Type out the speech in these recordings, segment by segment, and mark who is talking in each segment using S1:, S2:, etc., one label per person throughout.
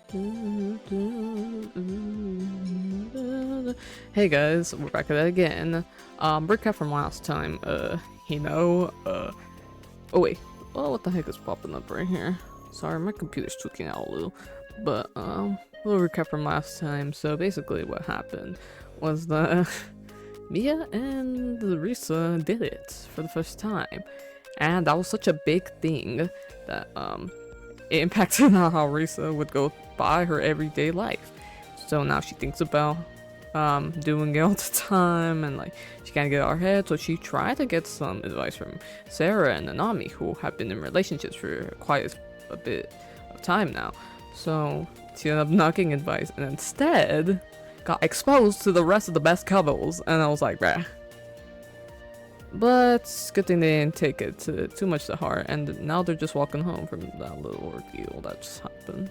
S1: Hey guys, we're back at it again. Recap from last time. Oh wait. Oh, what the heck is popping up right here? Sorry, my computer's tweaking out a little. But a little recap from last time. So basically, what happened was that Mia and Risa did it for the first time, and that was such a big thing that it impacted on how Risa would go by her everyday life. So now she thinks about doing it all the time, and like she can't get out of her head. So she tried to get some advice from Sarah and Nanami, who have been in relationships for quite a bit of time now. So she ended up not getting advice, and instead got exposed to the rest of the best couples. And I was like, bruh. But it's good thing they didn't take it too much to heart, and now they're just walking home from that little ordeal that just happened.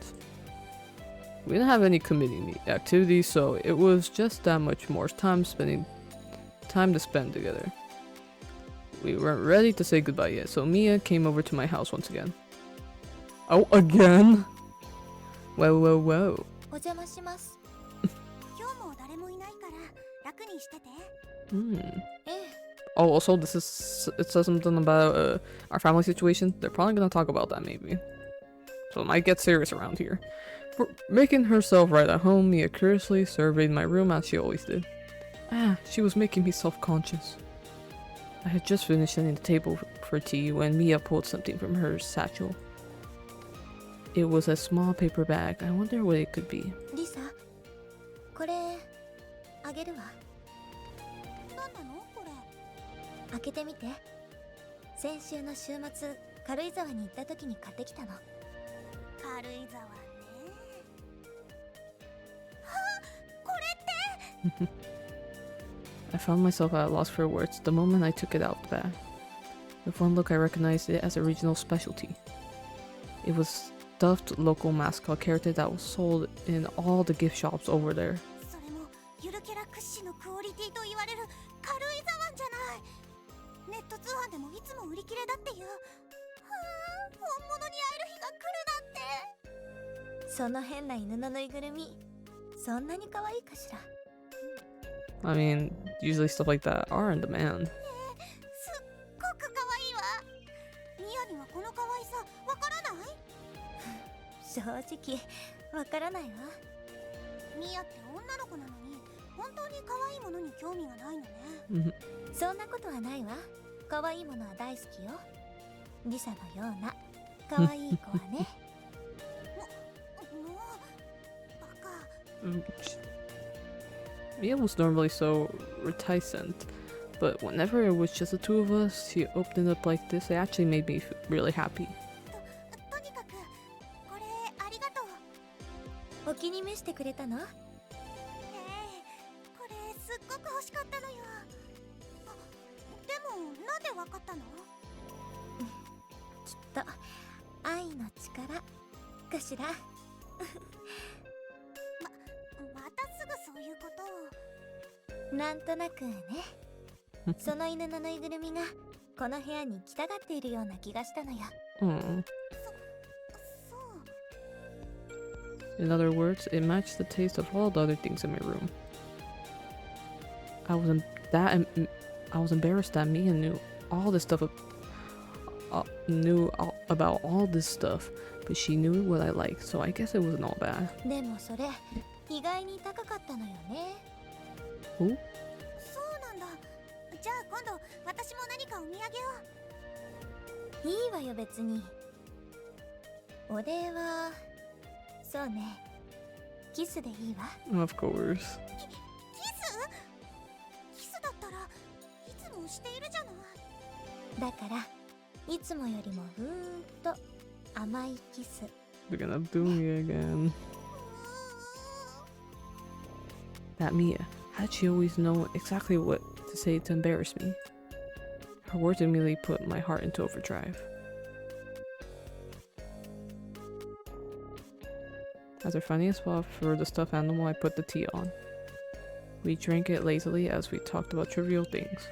S1: We didn't have any community activities, so it was just that much more time to spend together. We weren't ready to say goodbye yet, so Mia came over to my house once again. Oh, again? Whoa, whoa, whoa. Oh, also, it says something about our family situation. They're probably gonna talk about that maybe. So it might get serious around here. For making herself right at home, Mia curiously surveyed my room as she always did. She was making me self-conscious. I had just finished setting the table for tea when Mia pulled something from her satchel. It was a small paper bag. I wonder what it could be. Lisa, これあげるわ。何なのこれ？開けてみて。先週の週末、軽井沢に行った時に買ってきたの。軽井沢ね。これって。I found myself at a loss for words the moment I took it out of the bag. With one look, I recognized it as a regional specialty. It was stuffed local mascot character that was sold in all the gift shops over there. I mean, usually stuff like that are in demand. Mia was normally so reticent, but whenever it was just the two of us, she opened up like this. It actually made me really happy. In other words, it matched the taste of all the other things in my room. I was embarrassed that Mia knew all this stuff about all this stuff, but she knew what I liked, so I guess it wasn't all bad. Who? Of course. They're gonna do me again. That Mia, how'd she always know exactly what to say to embarrass me? Her words immediately put my heart into overdrive. As our funniest spot for the stuffed animal, I put the tea on. We drank it lazily as we talked about trivial things.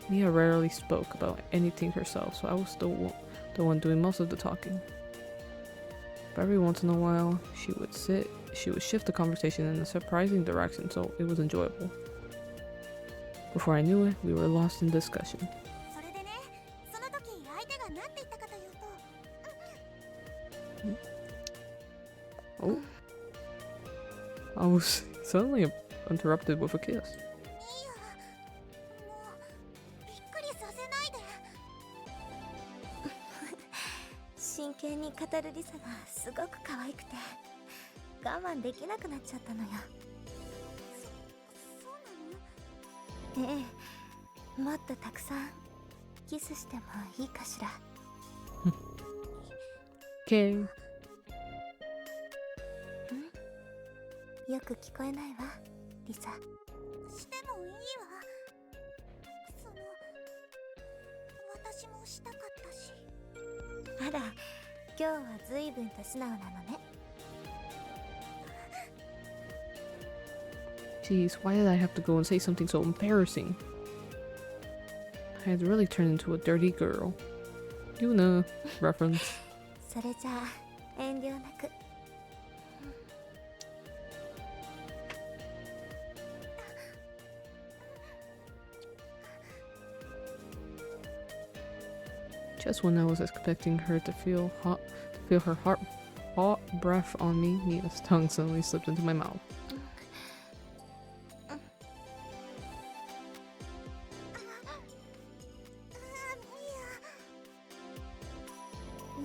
S1: Mia rarely spoke about anything herself, so I was still the one doing most of the talking. But every once in a while, she would shift the conversation in a surprising direction, so it was enjoyable. Before I knew it, we were lost in discussion. Oh. I was suddenly interrupted with a kiss.
S2: 真剣に語るリサがすごく可愛くて我慢できなくなっちゃったのよ。そうなの？ええ、もっとたくさんキスしてもいいかしら。
S1: Okay.
S2: よく聞こえないわ、リサ。してもいいわ。私もしたかったし。あら、今日は随分と素直なのね。
S1: Jeez, why did I have to go and say something so embarrassing? I had really turned into a dirty girl. You know, reference.
S2: それじゃあ遠慮なく。
S1: Just when I was expecting her to feel her hot breath on me, Mia's tongue suddenly slipped into my mouth.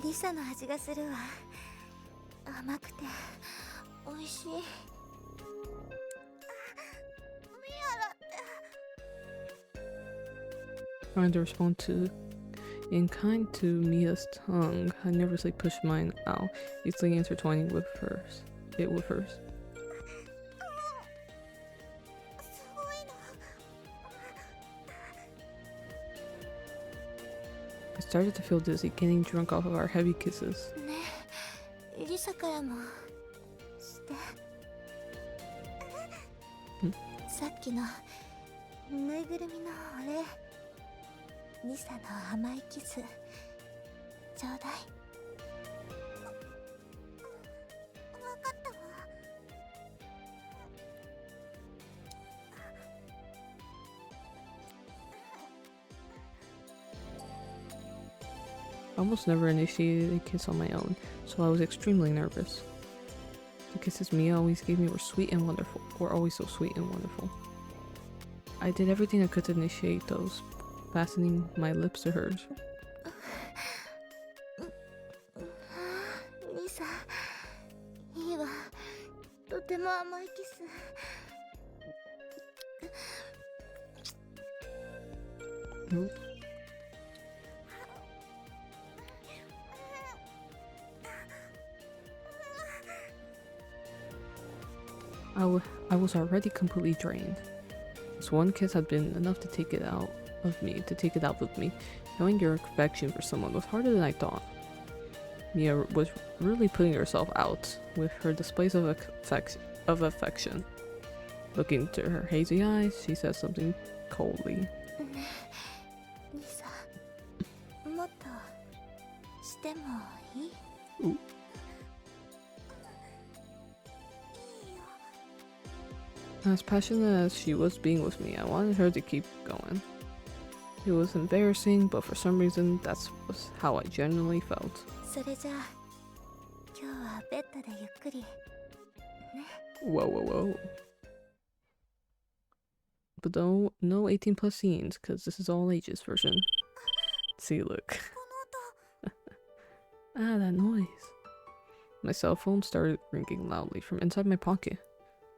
S2: リサの味がするわ。甘くて美味しい。
S1: Trying to respond to in kind to Mia's tongue, I nervously pushed mine out, easily intertwining with hers. I started to feel dizzy, getting drunk off of our heavy kisses.
S2: ねえ、リサからもして。さっきのぬいぐるみのお礼。リサの甘いキスちょうだい。わかったわ。
S1: I almost never initiated a kiss on my own, so I was extremely nervous. The kisses Mia always gave me were always so sweet and wonderful. I did everything I could to initiate those, fastening my lips to hers.
S2: リサ、いいわ。とても甘いキス。
S1: I was already completely drained. This one kiss had been enough to take it out of me. Knowing your affection for someone was harder than I thought. Mia was really putting herself out with her displays of affection. Looking into her hazy eyes, she said something coldly.
S2: リサ、もっとしてもいい？
S1: As passionate as she was being with me, I wanted her to keep going. It was embarrassing, but for some reason, that was how I genuinely felt.
S2: それじゃあ、今日はベッドでゆっくりね。
S1: Whoa. But no 18 plus scenes, because this is all ages version. See, look. That noise. My cell phone started ringing loudly from inside my pocket.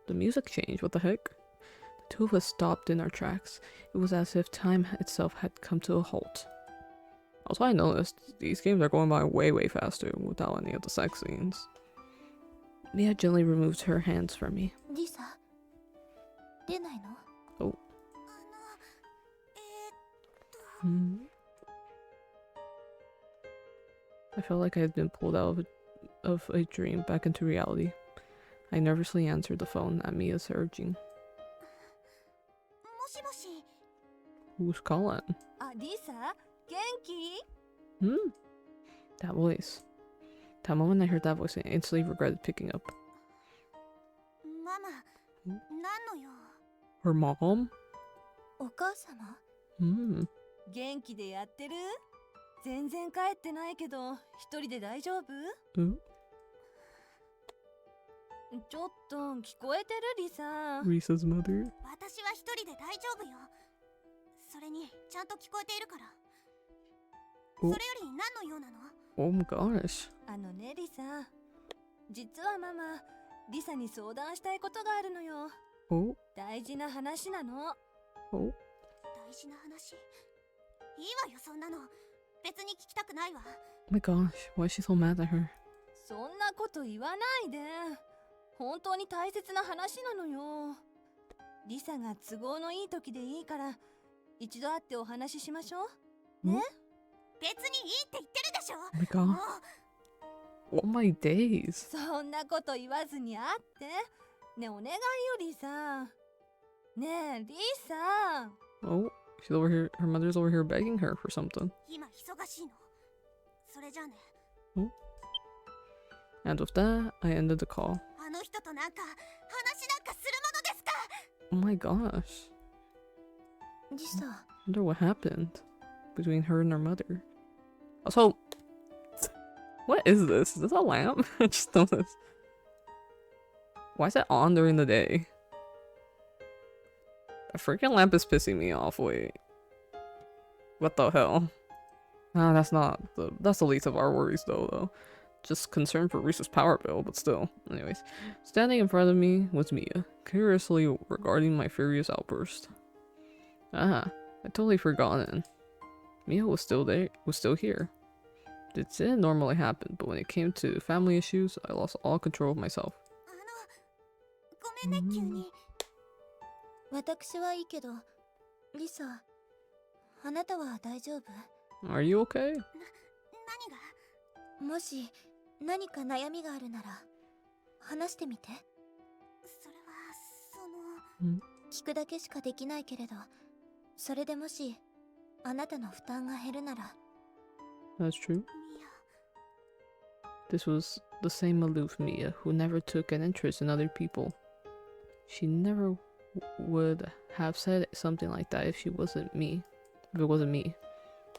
S1: The music changed, what the heck? The two of us stopped in our tracks. It was as if time itself had come to a halt. Also, I noticed these games are going by way faster without any of the sex scenes. Mia gently removed her hands from me.
S2: リサ、出ないの？
S1: Oh. I felt like I had been pulled out of a dream back into reality. I nervously answered the phone at Mia's urging.
S2: もしもし。
S1: Who's calling?
S2: あ、リサ、元気？
S1: That voice. That moment I heard that voice, I instantly regretted picking up.
S2: ママ、なんのよ。
S1: Her mom?
S2: お母様
S1: Hmm.
S3: 元気でやってる？全然帰ってないけど、一人で大丈夫？
S1: Ooh.
S3: ちょっと聞こえてるリサ。
S1: Risa's mother.
S2: 私は一人で大丈夫よ。それにちゃんと聞こえているから。それより何の用なの？
S1: Oh my gosh.
S3: あのねリサ、実はママ、リサに相談したいことがあるのよ。
S1: Oh.
S3: 大事な話なの。
S1: Oh.
S2: 大事な話？いいわよ、そんなの。別に聞きたくないわ。
S1: Oh my gosh. Why is she so mad at her?
S3: そんなこと言わないで。本当に大切な話なのよ。リサが都合のいい時でいいから、一度会ってお話ししましょう。ね？
S2: 別にいいって言ってるでしょ。
S1: Oh my god.
S2: もう
S1: Oh my days.
S3: そんなこと言わずに会って。ねえお願いよリサ。ねえリサ。
S1: Oh, she's over here. Her mother's over here begging her for something.
S2: 今忙しいの。それじゃあね。
S1: And with that, I ended the call.
S2: あの人となんか話なんかするものですか？
S1: Oh my gosh.
S2: リサ、
S1: I wonder what happened between her and her mother. Also, what is this? Is this a lamp? I just noticed. Why is that on during the day? A freaking lamp is pissing me off. Wait. What the hell? Ah, that's the least of our worries though. Just concerned for Risa's power bill, but still. Anyways, standing in front of me was Mia, curiously regarding my furious outburst. Ah, I'd totally forgotten. Mia was still here. It didn't normally happen, but when it came to family issues, I lost all control of myself.
S2: ごめんね、急に。私はいいけど、リサ、あなたは大丈夫？
S1: Are you okay?
S2: 何が？もし何か悩みがあるなら話してみて。それは聞くだけしかできないけれど、それでもしあなたの負担が減るなら。
S1: That's true.
S2: ミ
S1: This was the same aloof Mia who never took an interest in other people. She never would have said something like that if it wasn't me.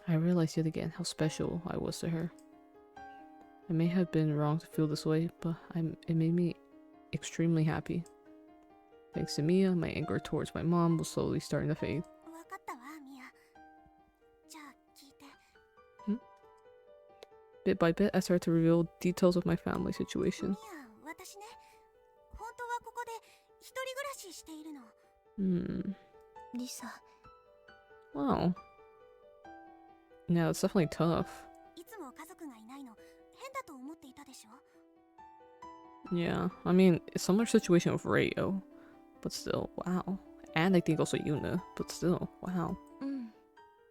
S1: I realized yet again how special I was to her. I may have been wrong to feel this way, but it made me extremely happy. Thanks to Mia, my anger towards my mom was slowly starting to fade.
S2: ヤ、わかったわ、ミヤ。じゃあ聞いて。
S1: Bit by bit, I started to reveal details of my family situation.
S2: ミヤ、私ね、本当はここで一人暮らししているの。リサ。
S1: Wow. Yeah, it's definitely tough.
S2: いつも家族がいないの変だと思っていたでしょ。
S1: Yeah, I mean, it's a similar situation with Rayo, but still, wow. And I think also Yuna, but still, wow.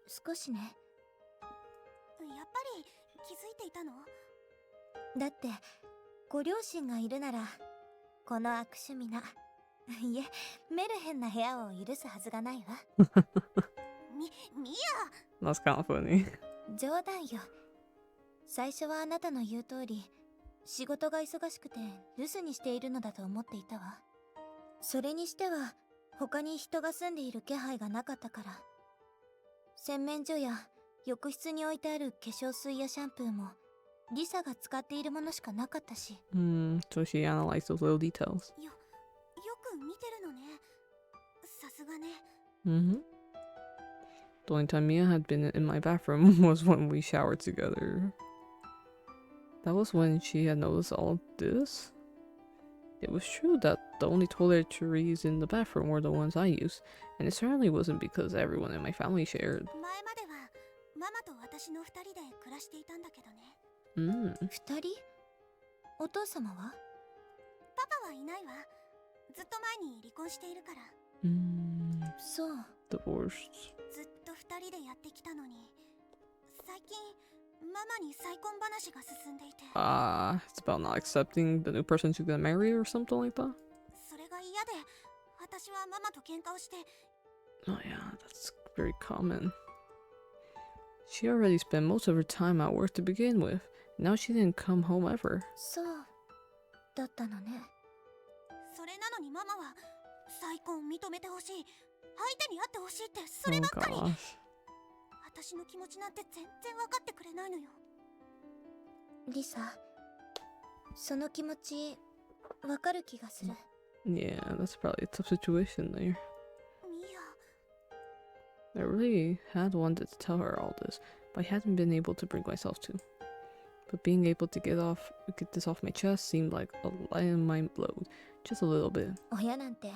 S2: 少しね。やっぱり気づいていたの？だってご両親がいるならこの悪趣味な、いえ、メルヘンな部屋を許すはずがないわ。ミヤ。
S1: That's kind of funny.
S2: 冗談よ。最初はあなたの言う通り、仕事が忙しくて留守にしているのだと思っていたわ。それにしては他に人が住んでいる気配がなかったから。洗面所や浴室に置いてある化粧水やシャンプーもリサが使っているものしかなかったし。
S1: So she analyzed those little details.
S2: よく見てるのね。さすがね。
S1: The only time Mia had been in my bathroom was when we showered together. That was when she had noticed all this. It was true that the only toiletries in the bathroom were the ones I used, and it certainly wasn't because everyone in my family shared.
S2: 前まではママと私の二人で暮らしていたんだけどね。二人？お父様は？パパはいないわ。ずっと前に離婚しているから。そう。
S1: Divorced.
S2: ずっと二人でやってきたのに、最近ママに再婚話が進んでいて。
S1: It's about not accepting the new person to get married or something like that.
S2: それが嫌で、私はママと喧嘩をして。
S1: Oh yeah, that's very common. She already spent most of her time at work to begin with, Now she didn't come home ever.
S2: そうだったのね。
S4: それなのにママは再婚を認めてほしい、相手に会ってほしいってそ
S1: Oh
S4: ればっかり。
S1: gosh.
S4: 私の気持ちなんて全然分かってくれないのよ。
S2: リサ、その気持ちわかる気がする。
S1: Yeah, that's probably a tough situation there.
S4: ミ
S1: I really had wanted to tell her all this, but I hadn't been able to bring myself to. But being able to get this off my chest seemed like a light in my load, just a little bit.
S2: 親なんて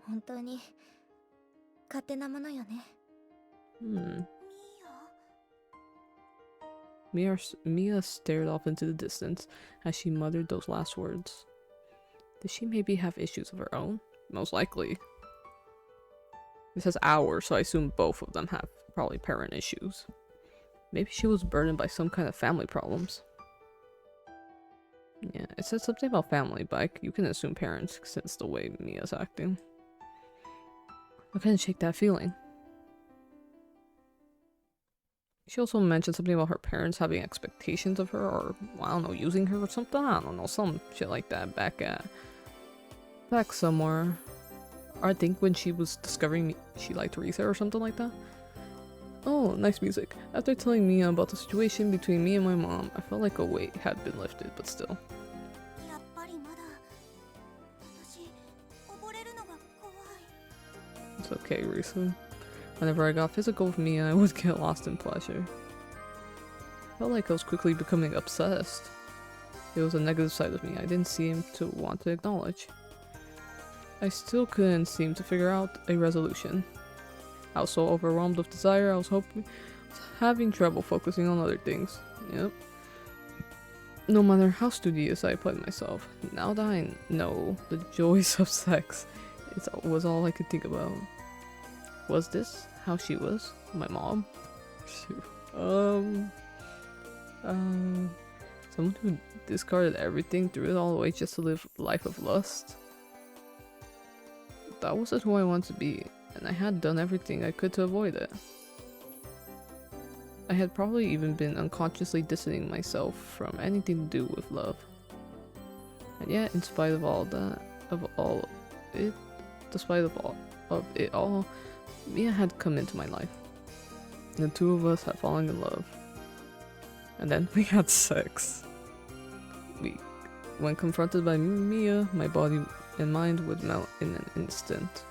S2: 本当に勝手なものよね。
S1: Hmm.
S4: ヤ、
S1: Mia stared off into the distance as she muttered those last words. Did she maybe have issues of her own? Most likely. It says our, so I assume both of them have probably parent issues. Maybe she was burdened by some kind of family problems. Yeah, it said something about family, but you can assume parents since the way Mia's acting. I couldn't shake that feeling. She also mentioned something about her parents having expectations of her, or I don't know, using her or something. I don't know, some shit like that back somewhere. Or I think when she was discovering me, she liked Teresa or something like that. Oh, nice music. After telling Mia about the situation between me and my mom, I felt like a weight had been lifted, but still.
S4: やっぱりまだ私溺れるのが怖い。
S1: It's okay, Risa. Whenever I got physical with Mia, I would get lost in pleasure. Felt like I was quickly becoming obsessed. It was a negative side of me I didn't seem to want to acknowledge. I still couldn't seem to figure out a resolution. I was so overwhelmed with desire, I was having trouble focusing on other things. Yep. No matter how studious I played myself, now that I know the joys of sex, it was all I could think about. Was this how she was? My mom? Shoot. Someone who discarded everything, threw it all away just to live a life of lust? That wasn't who I wanted to be, and I had done everything I could to avoid it. I had probably even been unconsciously distancing myself from anything to do with love. And yet, in spite of all that, despite of it all, Mia had come into my life. The two of us had fallen in love. And then we had sex. When confronted by Mia, my body and mind would melt in an instant.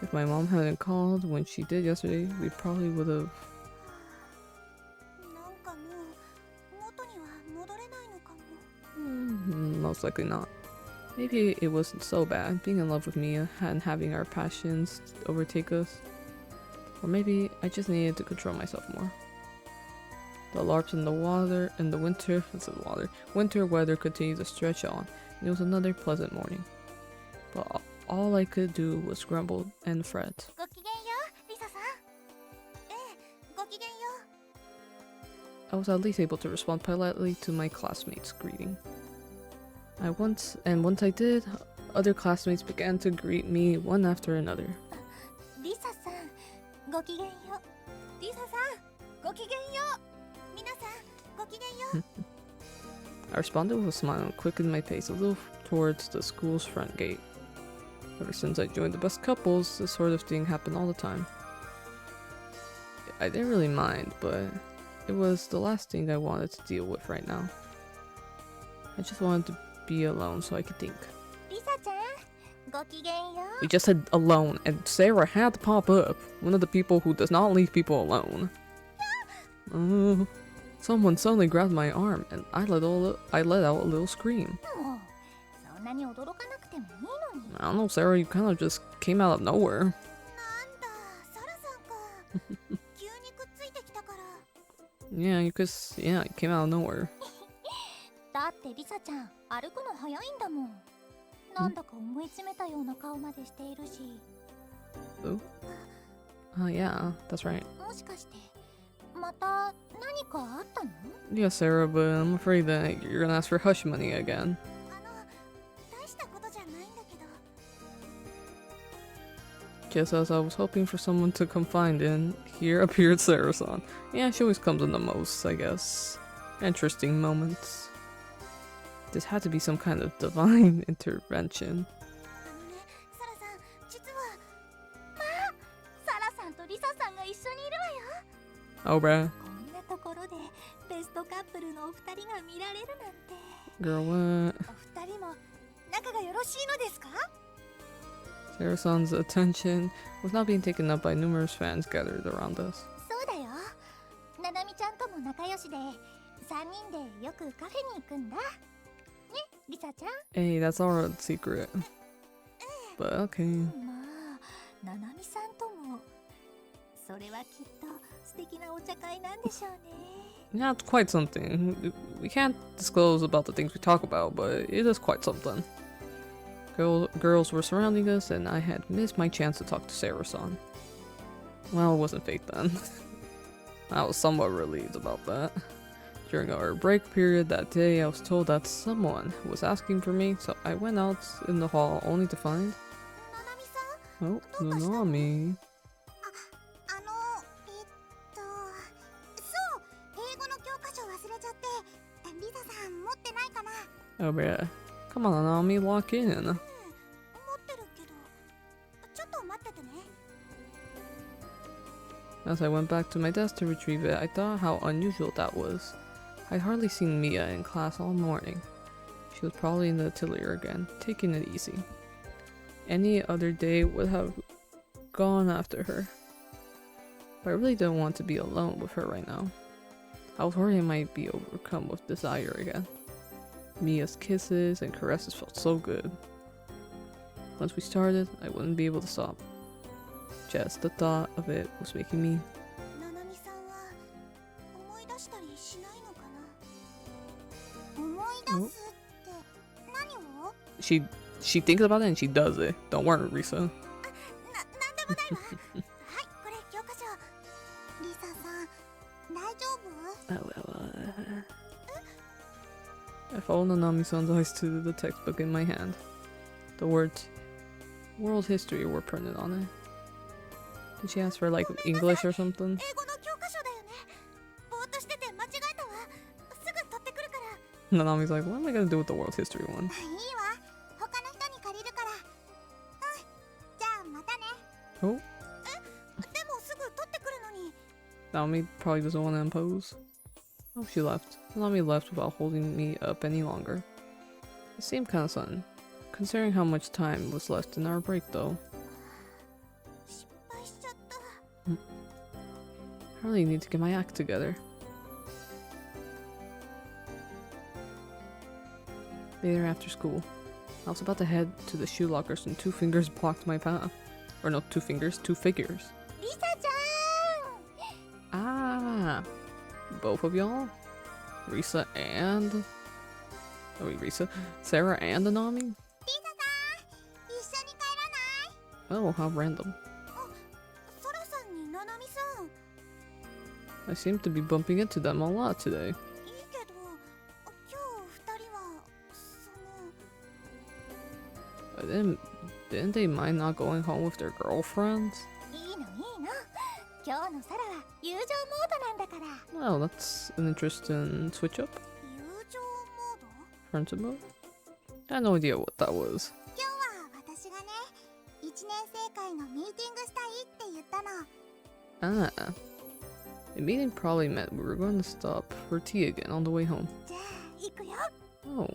S1: If my mom hadn't called when she did yesterday, we probably would have.
S4: なんかもう元には戻れないのかも。
S1: Most likely not. Maybe it wasn't so bad being in love with Mia and having our passions overtake us. Or maybe I just needed to control myself more. The LARPs in the water in the winter weather continued to stretch on, and it was another pleasant morning. But all I could do was grumble and fret.
S4: ごきげんよう、リサさん。ええ、ごきげんよう。
S1: I was at least able to respond politely to my classmates' greeting. Once I did, other classmates began to greet me one after another.
S4: リサさん、ごきげんよう。
S3: リサさん、ごきげんよう。
S4: 皆さん、ごきげんよう。
S1: I responded with a smile and quickened my pace a little towards the school's front gate. Ever since I joined the best couples, this sort of thing happened all the time. I didn't really mind, but it was the last thing I wanted to deal with right now. I just wanted to be alone so I could think.
S4: リサちゃん、ごきげんよう。
S1: We just said alone, and Sarah had to pop up. One of the people who does not leave people alone. Someone suddenly grabbed my arm, and I let out a little scream.
S4: もう、そんなに驚かなくてもいいのに。
S1: I don't know, Sarah, you kind of just came out of nowhere.
S4: なんだ、サラさんか。急にくっついてきたから。
S1: Yeah, you came out of nowhere.
S4: だってリサちゃん、歩くの早いんだもん。なんだか思い詰めたような顔までしているし。
S1: Yeah, that's right.
S4: もしかして、また何かあったの？
S1: Yeah, Sarah, but I'm afraid that you're gonna ask for hush money again.
S4: 大したことじゃないんだけど。
S1: Just as I was hoping for someone to confide in, here appeared Sarah-san. Yeah, she always comes in the most, I guess. Interesting moments. This had to be some kind of divine intervention.
S4: サラさん、実はまあ、サラさんとリサさんが一緒にいるわよ。
S1: Oh, bruh.
S4: こんなところでベストカップルのお二人が見られるなんて。
S1: Girl, what?
S3: お二人も仲がよろしいのですか？
S1: Sarah-san's attention was now being taken up by numerous fans gathered around us.
S4: そうだよ。ななみちゃんとも仲良しで、3人でよくカフェに行くんだ。ね、リサちゃん。
S1: Hey, that's our secret. But okay.
S4: まあ、ななみさんとも。それはきっと素敵なお茶会なんでしょうね。
S1: Yeah, it's quite something. We can't disclose about the things we talk about, but it is quite something. Girls were surrounding us, and I had missed my chance to talk to Sarah-san. Well, it wasn't fate then. I was somewhat relieved about that. During our break period that day, I was told that someone was asking for me, so I went out in the hall only to find...
S4: ななみさん。
S1: Oh, Nanami.
S4: そう、英語の教科書忘れちゃって、リサさん持ってないかな。
S1: Oh, bruh. Come on, Nanami, lock in.
S4: 持ってるけど、ちょっと待っててね。
S1: As I went back to my desk to retrieve it, I thought how unusual that was. I'd hardly seen Mia in class all morning. She was probably in the atelier again, taking it easy. Any other day would have gone after her. But I really didn't want to be alone with her right now. I was worried I might be overcome with desire again. Mia's kisses and caresses felt so good. Once we started, I wouldn't be able to stop. Just the thought of it was making me...
S4: ななみさんは思い出したりしないのかな。思い出すって何を？
S1: She thinks about it and she does it. Don't worry, Risa.
S4: なんでもないわ。はい、これ教科書。リサさん、大丈夫？
S1: I followed Nanami-san's eyes to the textbook in my hand. The words World History were printed on it. Did she ask for like English or something?
S4: 英語の教科書だよね。ぼーっとしてて間違えたわ。すぐ取ってくるから。
S1: Nanami's like, what am I gonna do with the World History one?
S4: いいわ。他の人に借りるから。うん。じゃあまたね。
S1: Oh,
S4: でもすぐ取ってくるのに。
S1: Nanami probably doesn't want to impose. Oh, she left. Nanami left without holding me up any longer. It seemed kind of sudden, considering how much time was left in our break though.
S4: 失敗しちゃった。
S1: I really need to get my act together. Later after school, I was about to head to the shoe lockers when 2 fingers blocked my path. Or no, 2 fingers, 2 figures.
S4: リサちゃん。
S1: Ah, both of y'all? Risa and... Oh wait, Risa? Sarah and Nanami?
S4: リサさん、一緒に帰らない？
S1: Oh, how random.
S4: ソラさんにナナミさん。
S1: I seem to be bumping into them a lot today.
S4: いいけど、今日二人はその。
S1: Didn't they mind not going home with their girlfriends?
S4: いいのいいの。今日のサラは友情モードなんだから。
S1: Well, that's an interesting switch up.
S4: 友情モード？
S1: Friendship mode? I had no idea what that was.
S4: 今日は私がね、1年生会のミーティングしたいって言ったの。
S1: Ah. The meeting probably meant we were going to stop for tea again on the way home.
S4: じゃあ行くよ。
S1: Oh.
S4: 待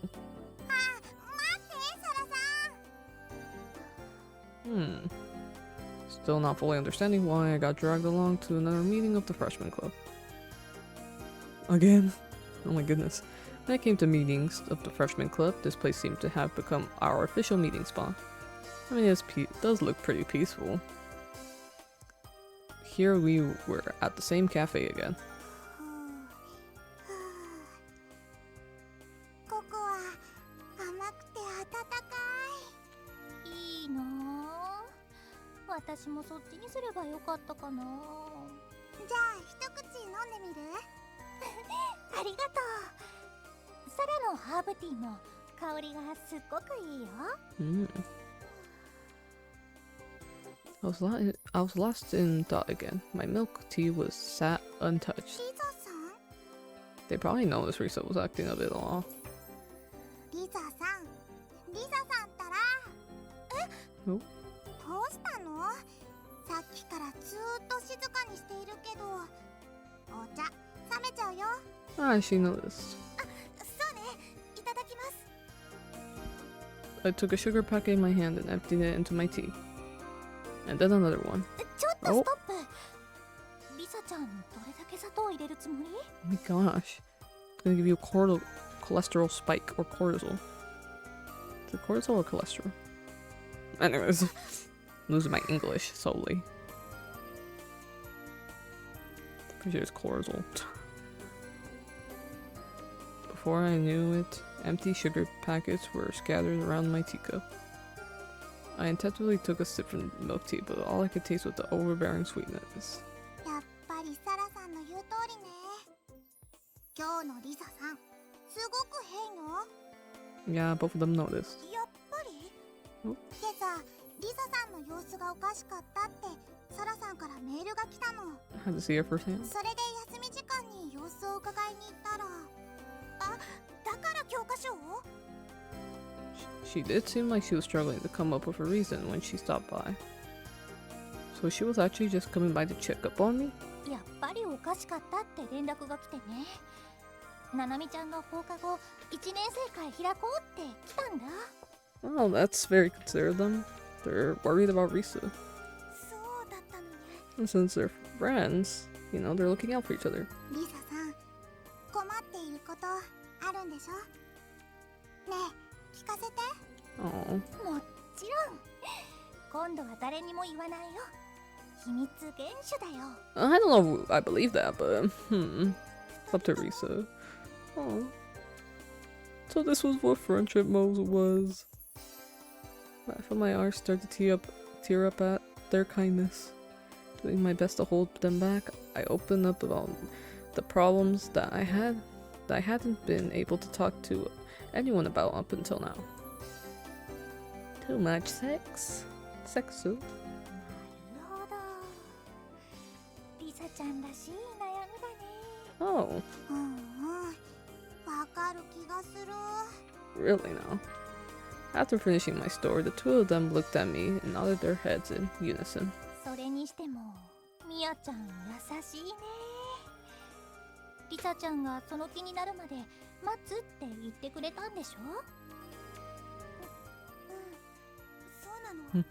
S4: ってサラさん。
S1: Still not fully understanding why I got dragged along to another meeting of the freshman club. Again? Oh my goodness. When it came to meetings of the freshman club, this place seemed to have become our official meeting spot. I mean, it does look pretty peaceful. Here we were at the same cafe again.
S4: ここは甘くて温かい。いいなあ。私もそっちにすればよかったかな。じゃあ一口飲んでみる？ありがとう。サラのハーブティーも香りがすっごくいいよ。
S1: I was lost in thought again. My milk tea was sat untouched.
S4: リザさん？
S1: They probably noticed Risa was acting a bit off.
S4: リサさんったら
S1: お
S4: どうしたの？さっきからずーっと静かにしているけど、お茶冷めちゃうよ。
S1: Ah, she noticed.
S4: そうね、いただきます。
S1: I took a sugar packet in my hand and emptied it into my tea. And then another one.
S2: ちょっとストップ。リサちゃん、どれだけ砂糖を入れるつもり？
S1: Oh my gosh. It's gonna give you a cholesterol spike or cortisol. Is it cortisol or cholesterol? Anyways, losing my English solely. Pretty sure it's cortisol. Before I knew it, empty sugar packets were scattered around my teacup. I intentionally took a sip from milk tea, but all I could taste was the overbearing sweetness.
S4: やっぱりサラさんの言う通りね。今日のリサさん、すごく変よ。
S1: Yeah, both of them noticed.
S4: やっぱり？
S1: お
S4: 今朝、リサさんの様子がおかしかったってサラさんからメールが来たの。
S1: I had to see her firsthand.
S4: それで休み時間に様子を伺いに行ったら、あ、だから教科書を？
S1: She did seem like she was struggling to come up with a reason when she stopped by. So she was actually just coming by to check up on me?
S2: やっぱりおかしかったって連絡が来てね。ななみちゃんが放課後1年生会開こうって来たんだ。
S1: Well, that's very considerate of them. They're worried about Risa.
S4: そうだったのね。
S1: And since they're friends, you know, they're looking out for each other.
S4: リサさん、困っていることあるんでしょ？ねえ、聞かせて。
S1: Oh.
S2: もちろん。今度は誰にも言わないよ。秘密厳守だよ。
S1: I don't know if I believe that, but it's up to Risa. Oh. So this was what friendship mode was. I felt my eyes start to tear up at their kindness. Doing my best to hold them back, I opened up about the problems that I hadn't been able to talk to anyone about up until now. Too much sex? Sexu?
S2: なるほど。リサちゃんらしい悩みだね。
S1: Oh,
S4: わかる気がする。
S1: really now? After finishing my story, the two of them looked at me and nodded their heads in unison.
S2: それにしても、ミヤちゃん優しいね。リサちゃんがその気になるまで待つって言ってくれたんでしょ？
S4: そうなの。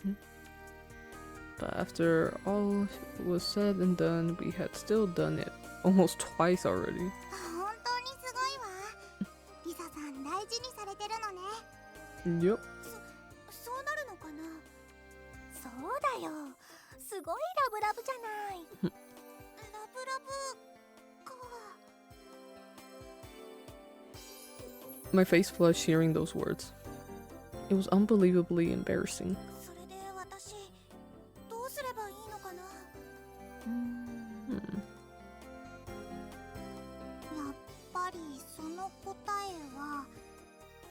S1: But after all was said and done, we had still done it almost twice already.
S4: 本当にすごいわ。リサさん大事にされてるのね。
S1: Yup.
S4: そうなるのかな。
S2: そうだよ。すごいラブラブじゃない。
S4: ラブラブか。
S1: My face flushed hearing those words. It was unbelievably embarrassing.
S4: それで私どうすればいいのかな。
S1: Hmm.
S4: やっぱりその答えは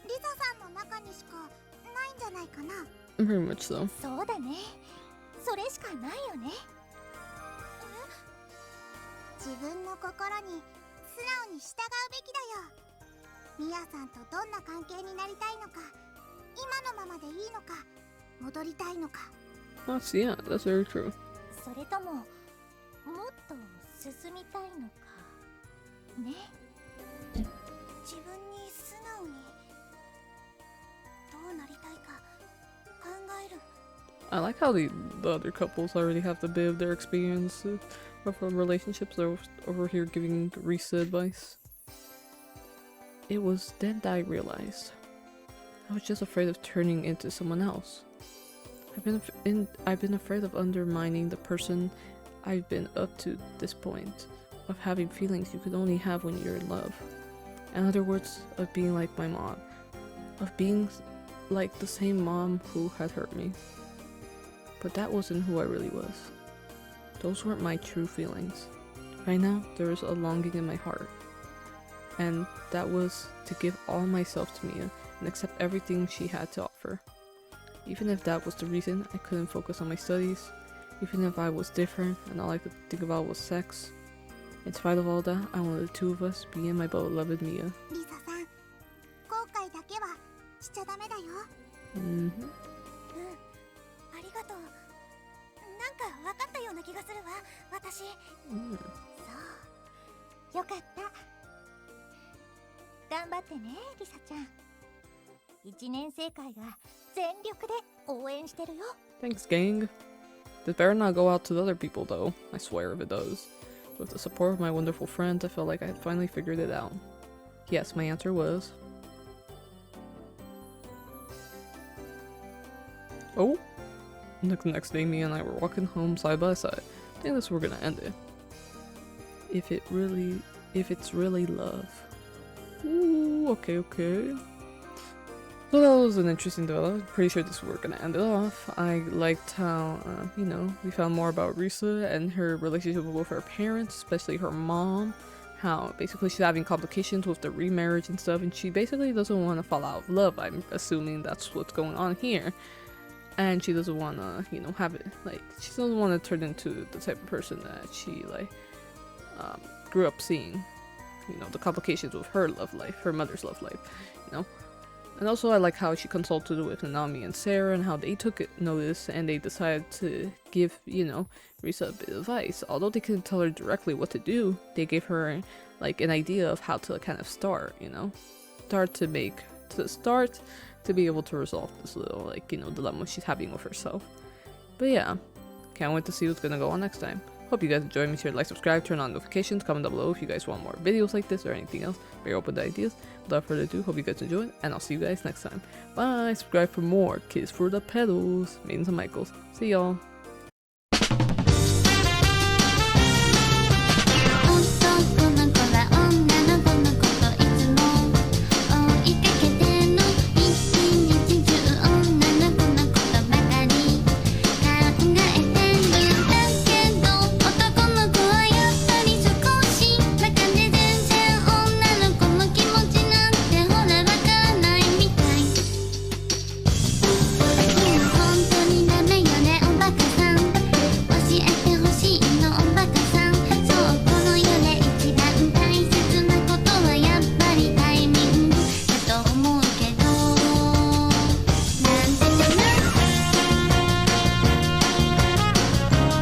S4: リサさんの中にしかないんじゃないかな。
S1: Very much so.
S2: そうだね。それしかないよね。
S4: 自分の心に素直に従うべきだよ。ミヤさんとどんな関係になりたいのか、今のままでいいのか、戻りたいのか。
S1: Yeah, that's very true.
S2: それとも、もっと進みたいのか。ね。
S4: 自分に素直にどうなりたいか考える。
S1: I like how the other couples already have the bit of their experience of relationships. They're over here giving Risa advice. It was then that I realized I was just afraid of turning into someone else. I've been afraid of undermining the person I've been up to this point, of having feelings you could only have when you're in love. In other words, of being like my mom, of being like the same mom who had hurt me. But that wasn't who I really was. Those weren't my true feelings. Right now, there was a longing in my heart. And that was to give all myself to Mia and accept everything she had to offer. Even if that was the reason I couldn't focus on my studies, even if I was different and all I could think about was sex, In spite of all that, I wanted the two of us, me and my beloved Mia.
S4: リサさん、後悔だけはしちゃダメだよ。
S1: Mm-hmm.
S4: ありがとう。なんか分かったような気がするわ、私。
S1: Mm.
S4: そう。よかった。頑張ってね、リサちゃん。1年生会が全力で応援してるよ。
S1: Thanks, gang. This better not go out to the other people, though. I swear if it does. With the support of my wonderful friends, I felt like I had finally figured it out. Yes, my answer was... Oh! Like the next day, me and I were walking home side by side. I think that's where we're gonna end it. If it's really love. Ooh, okay. So that was an interesting development. Pretty sure this is where we're gonna end it off. I liked how, you know, we found more about Risa and her relationship with her parents, especially her mom. How basically she's having complications with the remarriage and stuff, and she basically doesn't want to fall out of love. I'm assuming that's what's going on here. And she doesn't want to, you know, have it, like, she doesn't want to turn into the type of person that she, like, grew up seeing. You know, the complications with her love life, her mother's love life, you know. And also I like how she consulted with Nanami and Sarah and how they took notice and they decided to give, you know, Risa a bit of advice. Although they couldn't tell her directly what to do, they gave her like an idea of how to kind of start, you know. Start to be able to resolve this little, like, you know, dilemma she's having with herself. But yeah, can't wait to see what's gonna go on next time. Hope you guys enjoyed. Make sure to like, subscribe, turn on notifications, comment down below if you guys want more videos like this or anything else. Very open to ideas. Without further ado, hope you guys enjoyed, and I'll see you guys next time. Bye! Subscribe for more Kiss for the Petals, Maidens and Michaels. See y'all!